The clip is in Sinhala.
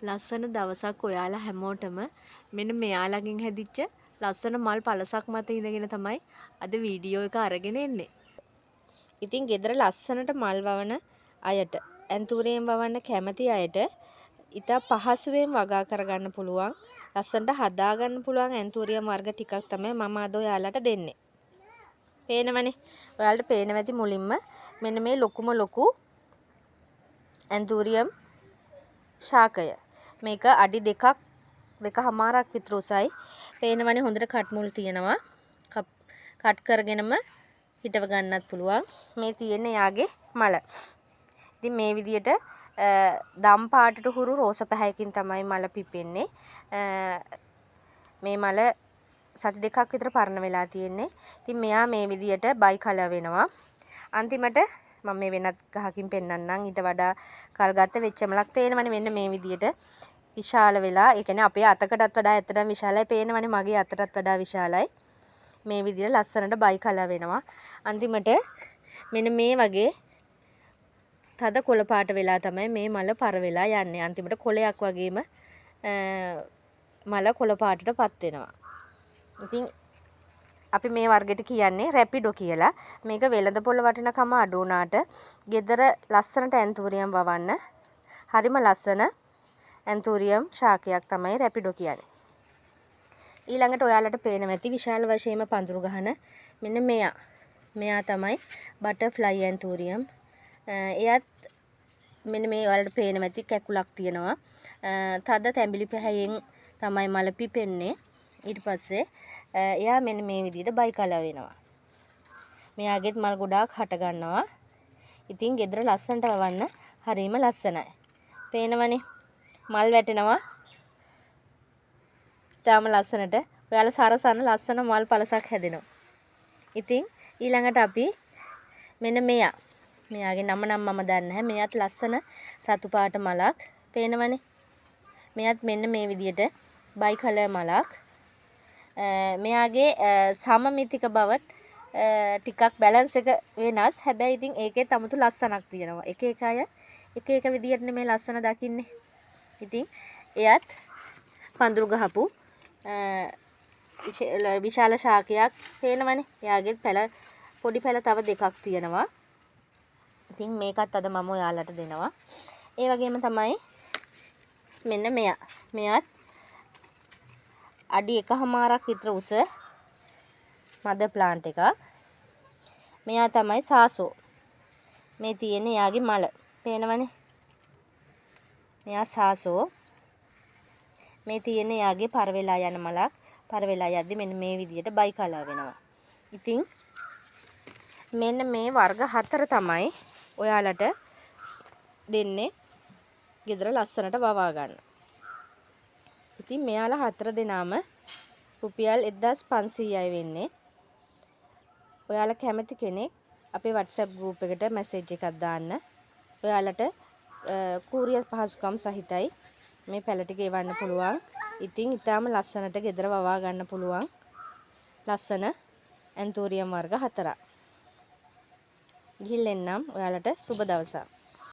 ලස්සන දවසක් ඔයාලා හැමෝටම මෙන්න මෙයාලගෙන් හැදිච්ච ලස්සන මල් පළසක් මත ඉඳගෙන තමයි අද වීඩියෝ එක අරගෙන එන්නේ. ඉතින් ගෙදර ලස්සනට මල් වවන අයට, ඇන්තූරියම් වවන්න කැමති අයට ඉතා පහසුවෙන් වගා කරගන්න පුළුවන්, ලස්සනට හදාගන්න පුළුවන් ඇන්තූරියම් වර්ග ටිකක් තමයි මම අද ඔයාලට දෙන්නේ. පේනවනේ. ඔයාලට පේනවා ඇති මුලින්ම මෙන්න මේ ලොකුම ලොකු ඇන්තූරියම් ශාකය. මේක අඩි දෙකමාරක් විතර උසයි. පේනවනේ හොඳට කට් මුල් තියෙනවා. කට් කරගෙනම හිටව ගන්නත් පුළුවන්. මේ තියෙන්නේ යාගේ මල. ඉතින් මේ විදියට දම් පාටට හුරු රෝස පැහැයකින් තමයි මල පිපෙන්නේ. මේ මල සති දෙකක් විතර පරණ වෙලා තියෙන්නේ. ඉතින් මෙයා මේ විදියට බයි කලර් වෙනවා. අන්තිමට මම මේ වෙනත් ගහකින් පෙන්නන්නම්. ඊට වඩා කල් ගත වෙච්ච මලක් පේනවනේ මෙන්න මේ විදියට විශාල වෙලා. ඒ කියන්නේ අපේ අතකටත් වඩා ඇත්තටම විශාලයි. පේනවනේ මගේ අතටත් වඩා විශාලයි. මේ විදියට ලස්සනට බයි කලර් වෙනවා. අන්තිමට මෙන්න මේ වගේ තද කොළ පාට වෙලා තමයි මේ මල පර වෙලා යන්නේ. අන්තිමට කොළයක් වගේම මල කොළ පාටටපත් වෙනවා. ඉතින් අපි මේ වර්ගෙට කියන්නේ රැපිඩෝ කියලා. මේක වෙළඳ පොළ වටිනකම අඩු වුණාට ගෙදර ලස්සනට ඇන්තූරියම් වවන්න හරිම ලස්සන ඇන්තූරියම් ශාකයක් තමයි රැපිඩෝ කියන්නේ. ඊළඟට ඔයාලට පේනවා ඇති විශාල වශයෙන්ම පඳුරු ගහන මෙන්න මෙයා. මෙයා තමයි බටර්ෆ්ලයි ඇන්තූරියම්. එයත් මෙන්න මේ ඔයාලට පේනවා ඇති කැකුලක් තියෙනවා. තද තැඹිලි පැහැයෙන් තමයි මල පිපෙන්නේ. ඊට පස්සේ එයා මෙන්න මේ විදිහට බයි කලර් වෙනවා. මෙයාගෙත් මල් ගොඩාක් හට ගන්නවා. ඉතින් ගෙදර ලස්සනට වවන්න හරිම ලස්සනයි. පේනවනේ මල් වැටෙනවා. තාම ලස්සනට ඔයාලා සරසන ලස්සන මල් පළසක් හැදෙනවා. ඉතින් ඊළඟට අපි මෙන්න මෙයාගේ නම නම් මම දන්නේ නැහැ. මෙයාත් ලස්සන රතු පාට මලක්. පේනවනේ. මෙයාත් මෙන්න මේ විදිහට බයි කලර් මලක්. මෙයාගේ සමමිතික බවට ටිකක් බැලන්ස් එක වෙනස්. හැබැයි ඉතින් ඒකෙත් 아무තු ලස්සනක් තියෙනවා. එක එක අය එක එක විදියට මේ ලස්සන දකින්නේ. ඉතින් එයත් පඳුරු ගහපු විශාල ශාකයක්. පේනවනේ. එයාගෙත් පොඩි පැල තව දෙකක් තියෙනවා. ඉතින් මේකත් අද මම ඔයාලට දෙනවා. ඒ වගේම තමයි මෙන්න මෙයා. මෙයාත් අඩි 1මාරක් විතර උස මද ප්ලාන්ට් එකක්. මෙයා තමයි සාසෝ. මේ තියෙන්නේ යාගේ මල. පේනවනේ. මෙයා සාසෝ. මේ තියෙන්නේ යාගේ පර වෙලා යන මලක්. පර වෙලා යද්දි මෙන්න මේ විදියට බයි කලර් වෙනවා. ඉතින් මෙන්න මේ වර්ග 4 තමයි ඔයාලට දෙන්නේ ගෙදර ලස්සනට වවා ගන්න. ඉතින් මෙයාලා 4 දෙනාම රුපියල් 1500යි වෙන්නේ. ඔයාලා කැමති කෙනෙක් අපේ WhatsApp group එකට message එකක් දාන්න. ඔයාලට courier පහසුකම් සහිතයි මේ පැල ටික එවන්න පුළුවන්. ඉතින් ඊටාම ලස්සනට ගෙදර වවා ගන්න පුළුවන් ලස්සන ඇන්තූරියම් වර්ග 4ක්. ගිහින් එන්නම් ඔයාලට සුබ දවසක්.